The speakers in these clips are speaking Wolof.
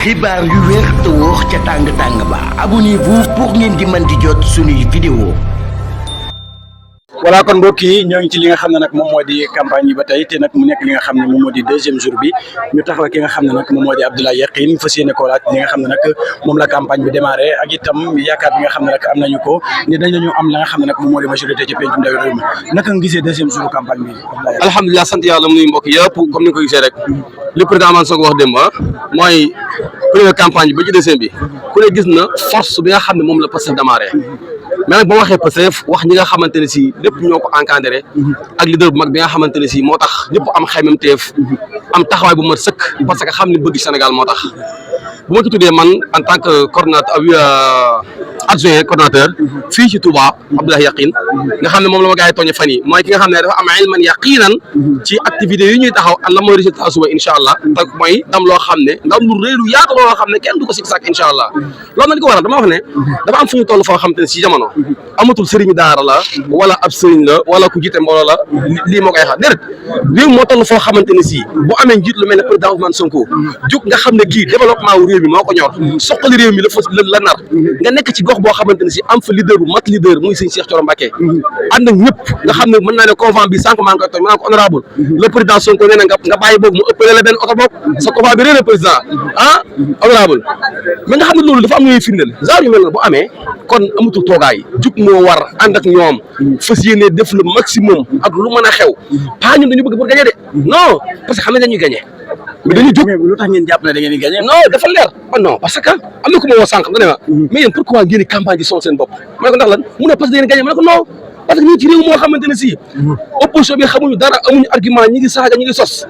xibaar yu wér te wóor ca tàng ba abonnez-vous pour ngeen di mën di jot suñuy vidéo. voilà kon mbokk yi ñoo ngi ci li nga xam ne nag moom moo di campagne yi ba tey te nag mu nekk li nga xam ne moom moo di deuxième jour bi ñu taxaw ki nga xam ne nag moom moo di Abdoulaye Yakhine fas yéene koo laaj li nga xam ne nag moom la campagne bi démarré ak itam yaakaar bi nga xam ne nag am nañu ko ni dañu am la nga xam ne nag moom moo di majorité ci pencum ndawi réew mi naka nga gisee deuxième jour campagne bi. alhamdulilah sant yàlla mu nuyu mbokk yëpp comme ni nga ko gisee rek li président man soog wax démb mooy première campagne bi ba ci deuxième bi ku ne gis na force bi nga xam ne moom la Pastef démarré mais nag ba waxee Pastef wax ñi nga xamante ne si lépp ñoo ko encadré ak leader bu mag bi nga xamante ne si moo tax ñëpp am xaymamteef am taxawaay bu mat sëkk parce que xam ne bëgg Sénégal moo tax bu ma ko tuddee man en tant que coordonnateur adjoint coordonnateur fii ci Touba Abdoulaye Yakhine nga xam ne moom la ma gars yi tooñe fan yi mooy ki nga xam ne dafa am ilman yaqinan ci activités yi ñuy taxaw ak la mooy résultat suba incha allah te mooy ndam loo xam ne ndam lu réy lu yaatu loo xam ne kenn du ko sikk sàkk incha allah loolu na li ko waral dama wax ne dafa am fu ñu toll foo xam te ne si jamono amatul sëriñ daara la wala ab sëriñ la wala ku jiite mbooloo la lii moo koy xaar déedéet réew moo toll foo xamante ne si bu amee njiit lu mel ne président Ousmane Sonko jóg nga xam ne kii développement wu réew mi moo ko ñor soqali réew mi la nar nga nekk ci gox boo xamante ne si am fa leader bu mat leader muy sëñ Cheikh Thioro Mbacké ànd ak ñëpp nga xam ne mën naa ne convent bi sànq maa ngi koy tooñ maa ngi ko honorable le président Sonko nee na nga bàyyi boobu mu ëppale la benn oto boobu sa convent bi réer président honorable mais nga xam ne loolu dafa am ñuy firndeel genre yu mel na bu amee kon amatul toogaay jug moo war ànd ak ñoom fas yéene def le maximum ak lu mën a xew pas ñun dañu bëgg pour gagner de non parce que xam ne dañuy gagner mais dañuy jóg lu tax ngeen jàpp ne da ngeen di gagner non dafa leer non parce que am na ku ma woo sànq da ne ma mais yéen pourquoi ngeen campagne di son seen bopp ma ne ko ndax lan mu ne parce que da ngeen gagner ma ne ko non parce que ñu ci réew moo xamante ne si opposition bi xamuñu dara amuñu argument ñi ngi saaga ñi ngi sos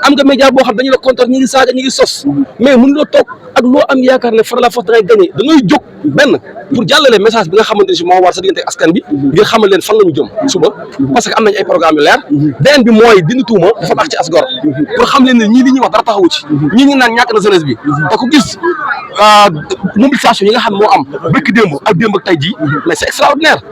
am nga média boo xam dañu la contre ñi ngi saaga ñi ngi sos mais mënu la toog ak loo am yaakaar ne far la force da ngay gagner da ngay jóg benn pour jàllale message bi nga xamante ne si moo war sa diggante askan bi ngir xamal leen fan la ñu jëm suba parce que am nañ ay programme yu leer beneen bi mooy dindi tuuma dafa baax ci asgor pour xam leen ne ñii li ñuy wax dara taxawu ci ñii ngi naan ñàkk na jeunesse bi te ku gis mobilisation yi nga xam ne moo am bëkk démb ak tey jii mais c'est extraordinaire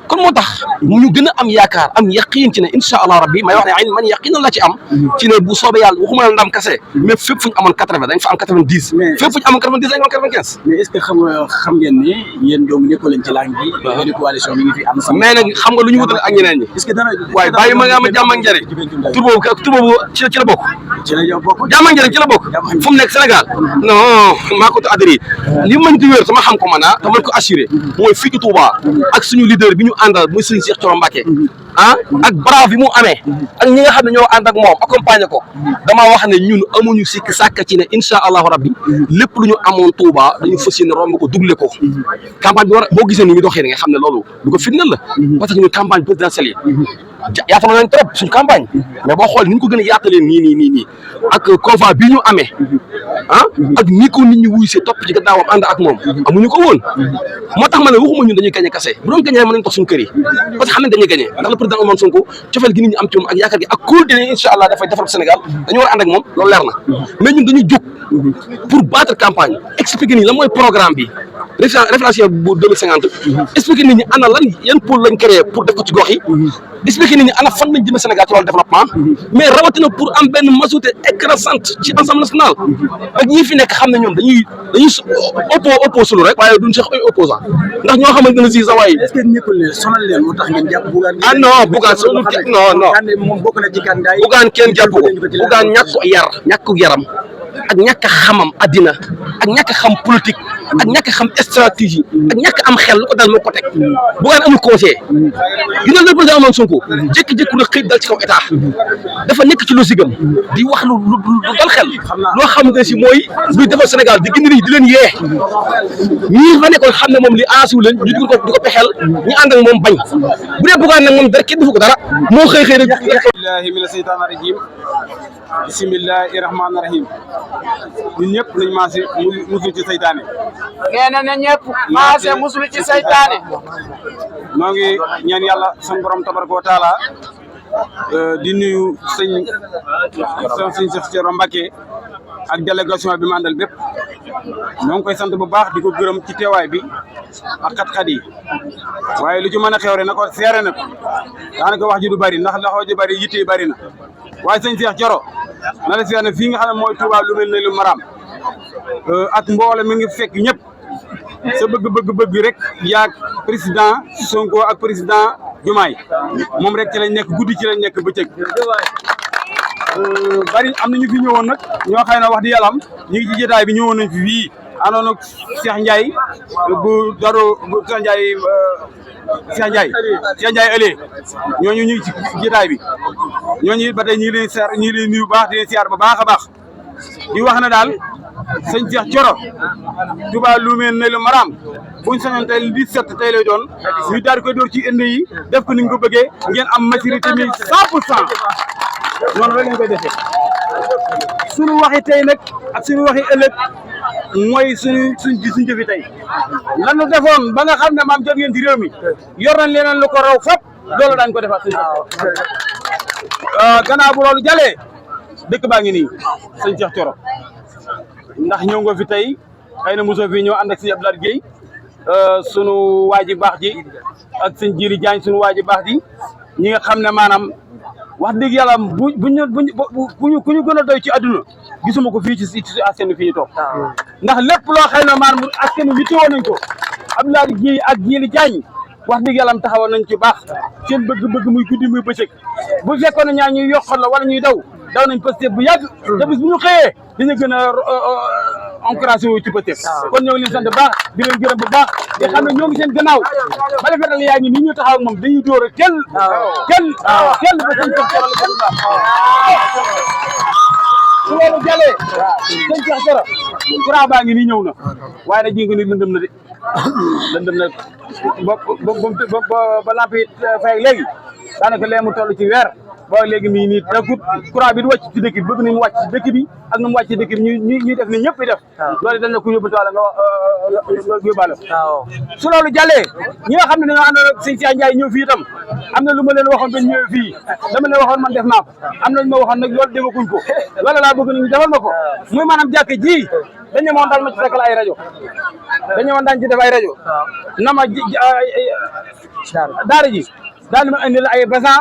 kon moo tax ñu gën a am yaakaar am yaqiin ci ne incha allah rabbi may wax ne man yaqiin la ci am ci ne bu soobee yàlla waxuma la ndam kase mais fépp fu ñu amoon 80 dañ fa am 90 fépp fu ñu amoon 90 dañ fa am 95 mais est-ce que xam ngeen ne yéen dong nekkoo leen ci langue bi benn coalition mi ngi fi am mais nag xam nga lu ñu wutal ak ñeneen ñi est-ce que dara waaye bàyyi ma nga ma jàmm ak njëriñ tur boobu ci la bokk jàmm ak njëriñ ci la bokk fu mu nekk Sénégal non maa ko adhéré li mañ di wér sama xam ko man te man ko assuré mooy fii ci Touba ak suñu leader bi ñu àndal muy sëñ Cheikh Thioro Mbacké ak brave bi mu amee ak ñi nga xam ne ñoo ànd ak moom accompagner ko damaa wax ne ñun amuñu sikk sàkk ci ne incha allahu rabbi lépp lu ñu amoon Touba dañu fas yéene romb ko doublé ko campagne bi war boo gisee ni ñu doxee nga xam ne loolu du ko firndeel la parce que ñun campagne présidentielle yi yaatal nañ trop suñu campagne mais boo xool ni ñu ko gën a yaatalee nii ak convoi bi ñu amee ak ni ko nit ñi wuy see topp ci gannaawam ànd ak moom amuñu ko woon moo tax ma ne waxuma ñun dañuy gagné kase bu doon gagné mën nañ toog suñu kër yi parce que xam ne dañuy gagné ndax le président Ousmane Sonko cofeel gi nit ñi am ci moom ak yaakaar gi ak kóol dine incha allah dafay defar Sénégal dañu war a ànd ak moom loolu leer na mais ñun dañuy jóg pour battre campagne expliquer nii la mooy programme bi référentiel bu 2050 expliquer nit ñi ana lan yan pôle lañ créé pour def ko ci gox yi expliquer nit ñi ana fan lañ jëmee Sénégal ci wàllu développement mais rawatina pour am benn majorité écrasante ci Assemblée nationale ak ñi fi nekk xam ne ñoom dañuy oppose lu rek waaye duñ sax ay opposant ndax ñoo xamante ne si sa waay est-ce que nekkul ne sonal leen moo tax ngeen jàpp Bougane non Bougane sonal non moom bokk na ci candidat yi Bougane kenn jàpp ko Bougane ñàkk yaram ak ñàkk a xamam addina ak ñàkk a xam politique ak ñàkk a xam stratégie ak ñàkk am xel lu ko dal moo ko teg Bougane amul conseil gis nga le président Ousmane Sonko jékki-jékki la xëy dal ci kaw état dafa nekk ci logique am di wax lu dal xel loo xam nga si mooy luy defar Sénégal di gindi di leen yee ñii fa nekkoon xam ne moom li aasiwu leen ñu di ko pexeel ñu ànd ak moom bañ bu dee Bougane nag moom dara kenn defu ko dara moo xëy rek billahi mina seytaani rajim bismillahi rahmaani rahim ñun ñëpp nañ maase musul ci saytaane nee na ñëpp maase musul ci saytaane maa ngi ñaan yàlla sun borom tabaraka wa taala di nuyu sëñ Cheikh Thioro Mbacké ak délégation bi ma àndal bépp ñoo ngi koy sant bu baax di ko gërëm ci teewaay bi ak xat-xat yi waaye lu ci mën a xew rek na ko seere na ko daanaka wax ji du bari ndax wax ji bari yitte bari na waaye sëñ Cheikh Thioro na la seere ne fii nga xam ne mooy Touba lu mel ne lu Maram ak mboole mi ngi fekk ñëpp sa bëgg rek yaag président Sonko ak président Diomaye moom rek ci lañ nekk guddi ci lañ nekk bëccëg bari am na ñu fi ñëwoon nag ñoo xëy na wax di yàlla am ñu ngi ci jotaay bi ñëwoon nañ fi fii àndoon ak Cheikh Ndiaye bu daro bu Cheikh Ndiaye ëllëg ñooñu ñu ngi ci jotaay bi ñooñu ba tey ñu ngi leen siyaar ñu ngi leen nuyu baax di leen siyaar ba baax a baax di wax na daal sëñ Cheikh Thioro Touba Loumène ne lu maram buñ sañoon tey li set tey lay doon ñu daal di koy door ci ënd yi def ko ni ñu ko bëggee ngeen am maturité mi 100% noonu rek lañ koy defee suñu waxi tey nag ak suñu waxi ëllëg mooy suñ jëfi tey lan la defoon ba nga xam ne maam jot ngeen ci réew mi yor nañ leneen lu ko raw fop loolu daañu ko defaat suñ gannaaw bu loolu jàllee dëkk baa ngi nii sëñ Cheikh Thioro ndax ñëw nga fi tey xëy na mosoo fi ñëw ànd ak sëñ Abdoulaye Guèye sunu waa ji baax ji ak sëñ Jiri Diagne sunu waa ji baax ji ñi nga xam ne maanaam wax dëgg yàlla ku ñu gën a doy ci àdduna gisuma ko fii ci askan wi fii ñu toog ndax lépp loo xëy na maanaam askan wi yittewoo nañ ko Abdoulaye Guèye ak Jiri Diagne wax dëgg yàlla am taxawoon nañ ci baax seen bëgg-bëgg muy guddi muy bëccëg bu fekkoon ne ñaa ñuy yokkal la wala ñuy daw nañ Pastef bu yàgg te bis bu ñu xëyee dina gën a encouragé wu ci Pastef kon ñoo ngi leen sant bu baax di leen gërëm bu baax di xam ne ñoo ngi seen gannaaw ba defetal yaa ngi nii ñu taxaw ak moom dañuy dóor a kenn ba seen ko su loolu jàllee sëñ Cheikh Thioro courant baa ngi nii ñëw na waaye nag ji nga ni lëndëm na de lëndëm na ba lamp yi fay léegi daanaka lee mu toll ci weer ba léegi mii nii takut courant bi du wàcc ci dëkk bi bëgg nañu wàcc ci dëkk bi ak nu mu wàcc ci dëkk bi ñuy def ni ñëpp def loolu dañ la ko yóbbu toile nga yóbbaale su loolu jàllee ñi nga xam ne dañoo ànd ak sëñ Cheikh Ndiaye ñëw fii itam am na lu ma leen waxoon ba ñëwee fii dama leen waxoon man def naa ko am na lu ma waxoon nag loolu defaguñ ko loolu laa bëgg nañu defal ma ko muy maanaam jàkk ji dañ ne moon daal ma ci fekkal ay rajo dañ ne moon daañu ci def ay rajo na ma daara ji daal di ma indil ay basan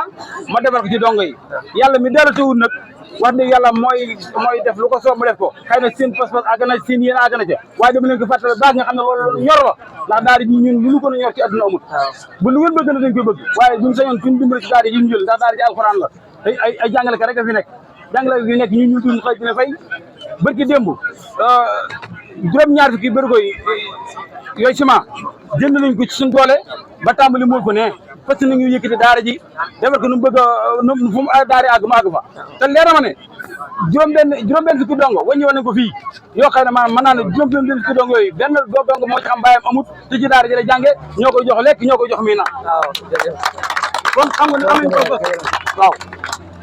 ma defal ko ci dongo yi yàlla mi dara tawul nag wax dëgg yàlla mooy def lu ko soob mu def ko xëy na seen pas-pas àgg na seen yéen àgg na ca waaye dama leen ko fàttali baax nga xam ne loolu ñor la ndax daara ji ñun lu ñu ko ñor ci àdduna amul bu lu ngeen bëgg na dañ koy bëgg waaye buñ sañoon suñ dimbali ci daara ji ñu jël ndax daara ji alxuraan la ay jàngale ka rek a fi nekk jàngale fi nekk ñu duñ xëy dina fay barki démb juróom-ñaar fukki bërigo yooyu ciment jënd nañ ko ci suñ doole ba tàmbali muul ko ne parce que nañu yëkkati daara ji defal ko nu mu bëgg a fu mu daara àgg ma àgg fa te leer na ma ne juróom-benn fukki dongo wàññi woon nañ ko fii yoo xam ne maanaam mën naa ne juróom-benn fukki dongo yooyu benn dongo moo ci xam bàyyam amut te ci daara ji la jànge ñoo koy jox lekk ñoo koy jox mii naan kon xam nga ne am nañ pas-pas waaw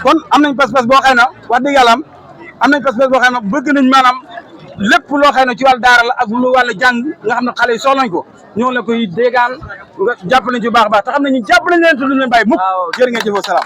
kon am nañ pas-pas boo xëy na wax dëgg yàlla am nañ pas-pas boo xam ne bëgg nañ maanaam lépp loo xam ne ci wàllu daara la ak lu wàllu jàng nga xam ne xale yi soxla nañ ko ñoo la koy dégaan nga jàpp nañ ci bu baax a baax te xam ne ñu jàpp nañ leen te duñ leen bàyyi mukk jërë ngeen jëfoo salaam